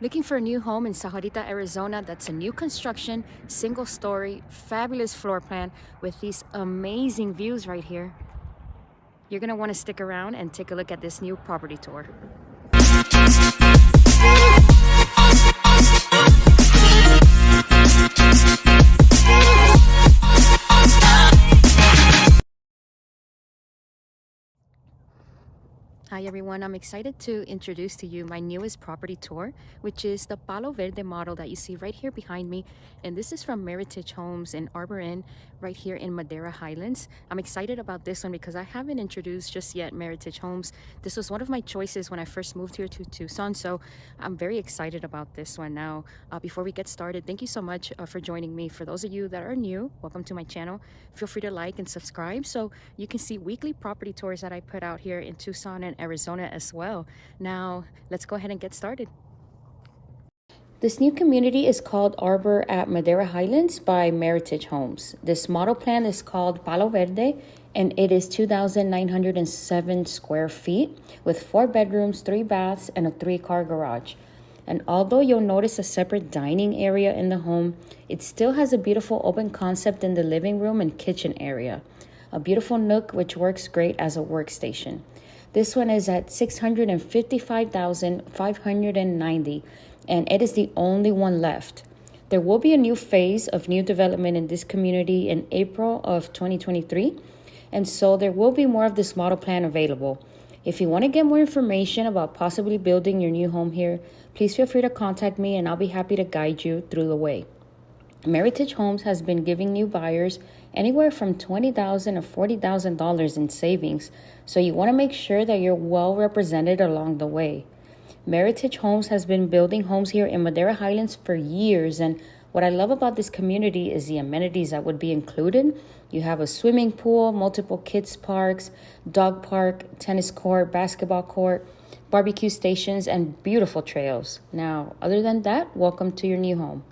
Looking for a new home in Sahuarita, Arizona that's a new construction, single story, fabulous floor plan with these amazing views right here. You're gonna wanna stick around and take a look at this new property tour. Hi everyone, I'm excited to introduce to you my newest property tour, which is the Palo Verde model that you see right here behind me. And this is from Meritage Homes in Arbor right here in Madera Highlands. I'm excited about this one because I haven't introduced just yet Meritage Homes. This was one of my choices when I first moved here to Tucson, so I'm very excited about this one. Now, before we get started, thank you so much for joining me. For those of you that are new, welcome to my channel. Feel free to like and subscribe so you can see weekly property tours that I put out here in Tucson and Arizona as well. Now, let's go ahead and get started. This new community is called Arbor at Madera Highlands by Meritage Homes. This model plan is called Palo Verde, and it is 2,907 square feet with 4 bedrooms, 3 baths, and a 3-car garage. And although you'll notice a separate dining area in the home, it still has a beautiful open concept in the living room and kitchen area. A beautiful nook which works great as a workstation. This one is at $655,590, and it is the only one left. There will be a new phase of new development in this community in April of 2023, and so there will be more of this model plan available. If you want to get more information about possibly building your new home here, please feel free to contact me and I'll be happy to guide you through the way. Meritage Homes has been giving new buyers anywhere from $20,000 to $40,000 in savings, so you want to make sure that you're well represented along the way. Meritage Homes has been building homes here in Madera Highlands for years, and what I love about this community is the amenities that would be included. You have a swimming pool, multiple kids parks, dog park, tennis court, basketball court, barbecue stations, and beautiful trails. Now, other than that, welcome to your new home.